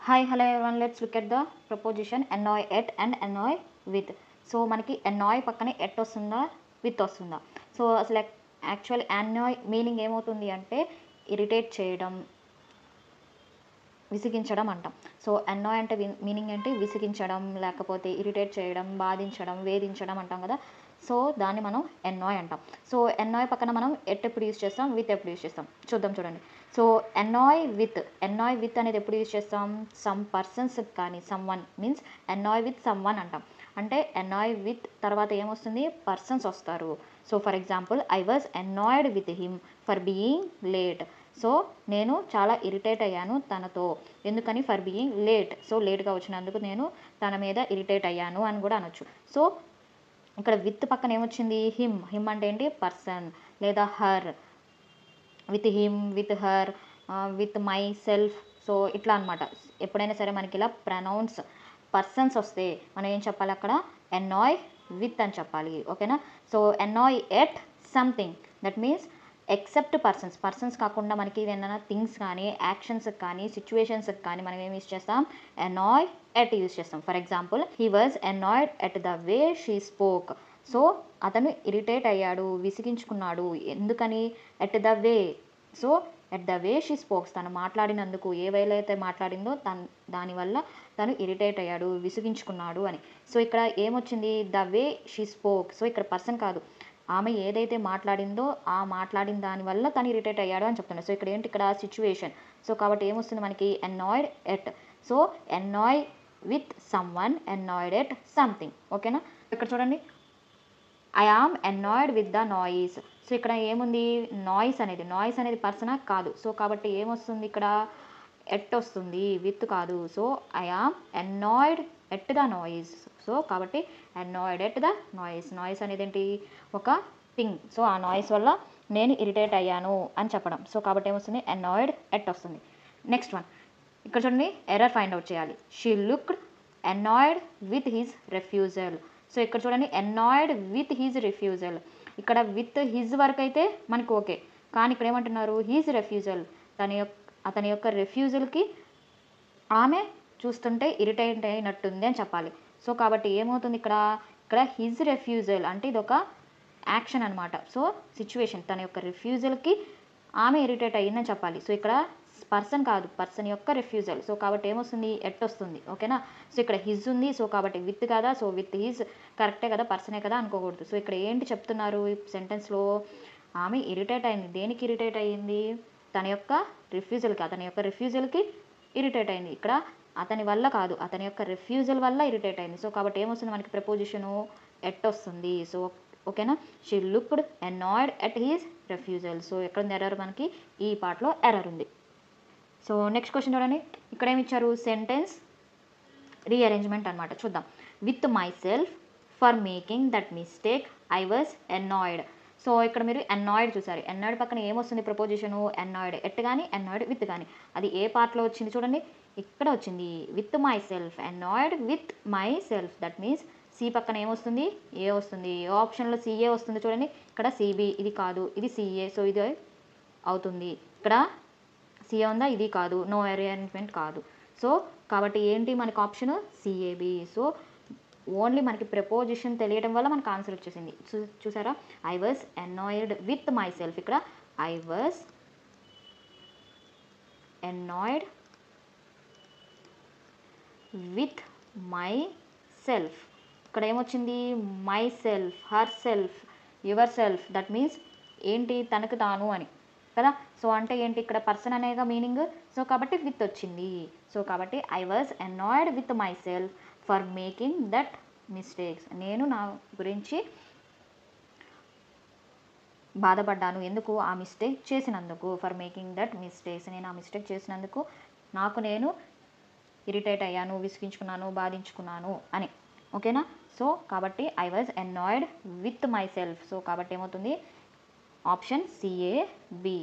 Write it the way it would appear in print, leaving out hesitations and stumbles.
Hi, hello everyone. Let's look at the proposition annoy at and annoy with. So మనకి annoy పక్కనే at వస్తుందా with వస్తుందా. So అసలు actual annoy meaning ఏమవుతుంది అంటే ఇరిటేట్ చేయడం, విసిగించడం అంటాం. సో annoy అంటే మీనింగ్ ఏంటి, విసిగించడం, లేకపోతే ఇరిటేట్ చేయడం, బాధించడం, వేధించడం అంటాం కదా. సో దాన్ని మనం annoy అంటాం. సో annoy పక్కన మనం ఎట్ ఎప్పుడు యూజ్ చేస్తాం, విత్ ఎప్పుడు యూజ్ చేస్తాం చూద్దాం. చూడండి. సో annoy with అనేది ఎప్పుడు యూజ్ చేస్తాం, సమ్ పర్సన్స్ కానీ some one means annoy with some one అంటాం. అంటే annoy with తర్వాత ఏమొస్తుంది, పర్సన్స్ వస్తారు. So for example I was annoyed with him for being late. So నేను చాలా ఇరిటేట్ అయ్యాను తనతో, ఎందుకని, ఫర్ బీయింగ్ లేట్. సో లేట్గా వచ్చినందుకు నేను తన మీద ఇరిటేట్ అయ్యాను అని కూడా అనొచ్చు. సో ఇక్కడ విత్ పక్కన ఏమొచ్చింది, హిమ్ అంటే ఏంటి, పర్సన్, లేదా her, with him, with her, with my self. So ఇట్లా అనమాట. ఎప్పుడైనా సరే మనకి ఇలా ప్రనౌన్స్ పర్సన్స్ వస్తే మనం ఏం చెప్పాలి, అక్కడ annoy with అని చెప్పాలి. ఓకేనా. So annoy at something, that means except persons కాకుండా మనకి ఏదైనా థింగ్స్ కానీ, యాక్షన్స్ కానీ, సిచ్యువేషన్స్కి కానీ మనం ఏమి యూజ్ చేస్తాం, annoy at యూజ్ చేస్తాం. For example he was annoyed at the way she spoke. So అతను ఇరిటేట్ అయ్యాడు, విసిగించుకున్నాడు, ఎందుకని, at the way. So at the way she spokes, తను మాట్లాడినందుకు, ఏ వేలో అయితే మాట్లాడిందో దానివల్ల తను ఇరిటేట్ అయ్యాడు, విసిగించుకున్నాడు అని. సో ఇక్కడ ఏమొచ్చింది, the way she spoke. So ఇక్కడ పర్సన్ కాదు, ఆమె ఏదైతే మాట్లాడిందో ఆ మాట్లాడిన దానివల్ల తను ఇరిటేట్ అయ్యాడు అని చెప్తున్నాడు. సో ఇక్కడ ఏంటి, ఇక్కడ సిచ్యువేషన్. సో కాబట్టి ఏమొస్తుంది మనకి, annoyed at. So annoy with someone, annoyed at something. ఓకేనా. ఇక్కడ చూడండి, I am annoyed with the noise. సో ఇక్కడ ఏముంది, నాయిస్ అనేది పర్సనా కాదు. సో కాబట్టి ఏమొస్తుంది ఇక్కడ, ఎట్ వస్తుంది, విత్ కాదు. So I am annoyed at the noise. So కాబట్టి annoyed at the noise అనేది ఏంటి, ఒక థింగ్. సో ఆ నాయిస్ వల్ల నేను ఇరిటేట్ అయ్యాను అని చెప్పడం. సో కాబట్టి ఏమొస్తుంది, annoyed at వస్తుంది. నెక్స్ట్ వన్, ఇక్కడ చూడండి, ఎర్రర్ ఫైండ్ అవుట్ చేయాలి. She looked annoyed with his refusal. So ఇక్కడ చూడండి, annoyed with his refusal. ఇక్కడ విత్ హిజ్ వరకు అయితే మనకు ఓకే, కానీ ఇక్కడ ఏమంటున్నారు, హీజ్ రెఫ్యూజల్, అతని యొక్క రెఫ్యూజల్కి ఆమె చూస్తుంటే ఇరిటేట్ అయినట్టుంది అని చెప్పాలి. సో కాబట్టి ఏమవుతుంది ఇక్కడ హిజ్ రెఫ్యూజల్ అంటే ఇది ఒక యాక్షన్ అనమాట. సో సిచ్యువేషన్, తన యొక్క రిఫ్యూజల్కి ఆమె ఇరిటేట్ అయ్యిందని చెప్పాలి. సో ఇక్కడ పర్సన్ కాదు, పర్సన్ యొక్క రిఫ్యూజల్. సో కాబట్టి ఏమొస్తుంది, ఎట్ వస్తుంది. ఓకేనా. సో ఇక్కడ హిజ్ ఉంది, సో కాబట్టి విత్ కదా. సో విత్ హిజ్ కరెక్టే కదా, పర్సనే కదా అనుకోకూడదు. సో ఇక్కడ ఏంటి చెప్తున్నారు ఈ సెంటెన్స్లో, ఆమె ఇరిటేట్ అయింది. దేనికి ఇరిటేట్ అయ్యింది, తన యొక్క రిఫ్యూజల్కి ఇరిటేట్ అయింది. ఇక్కడ అతని వల్ల కాదు, అతని యొక్క రిఫ్యూజల్ వల్ల ఇరిటేట్ అయింది. సో కాబట్టి ఏమొస్తుంది మనకి, ప్రపోజిషను ఎట్ వస్తుంది. సో ఓకేనా. She looked annoyed at his refusal. So ఎక్కడ ఎర్రర్, మనకి ఈ పార్ట్లో ఎర్రర్ ఉంది. సో నెక్స్ట్ క్వశ్చన్ చూడండి, ఇక్కడ ఏమి ఇచ్చారు, సెంటెన్స్ రీఅరేంజ్మెంట్ అనమాట. చూద్దాం. With myself for making that mistake I was annoyed. So ఇక్కడ మీరు annoyed చూసారు. annoyed పక్కన ఏమొస్తుంది, ప్రపోజిషను annoyed ఎట్ కానీ annoyed విత్ కానీ. అది ఏ పార్ట్లో వచ్చింది చూడండి, ఇక్కడ వచ్చింది. With myself, annoyed with myself, that means C పక్కన ఏమొస్తుంది, ఏ వస్తుంది. ఏ ఆప్షన్లో సిఏ వస్తుంది చూడండి. ఇక్కడ సిబి, ఇది కాదు, ఇది సిఏ. సో ఇది అవుతుంది. ఇక్కడ సిఏ ఉందా, ఇది కాదు, నో అరేంజ్మెంట్ కాదు. సో కాబట్టి ఏంటి మనకి ఆప్షన్ సిఏబి. సో ఓన్లీ మనకి ప్రపోజిషన్ తెలియడం వల్ల మనకు ఆన్సర్ వచ్చేసింది. చూసారా, I was annoyed with myself. ఇక్కడ I was annoyed with myself. ఇక్కడ ఏమొచ్చింది, myself, herself, yourself, that means ఏంటి, తనకు తాను అని కదా. సో అంటే ఏంటి, ఇక్కడ పర్సన్ అనేగా మీనింగ్. సో కాబట్టి విత్ వచ్చింది. సో కాబట్టి I was annoyed with myself for making that mistakes. నేను నా గురించి బాధపడ్డాను, ఎందుకు, ఆ మిస్టేక్ చేసినందుకు. ఫర్ మేకింగ్ దట్ మిస్టేక్స్, నేను ఆ మిస్టేక్ చేసినందుకు నాకు నేను ఇరిటేట్ అయ్యాను, విసిగించుకున్నాను, బాధించుకున్నాను అని. ఓకేనా. సో కాబట్టి I was annoyed with my self. So కాబట్టి ఏమవుతుంది, ఆప్షన్ సిఏబి.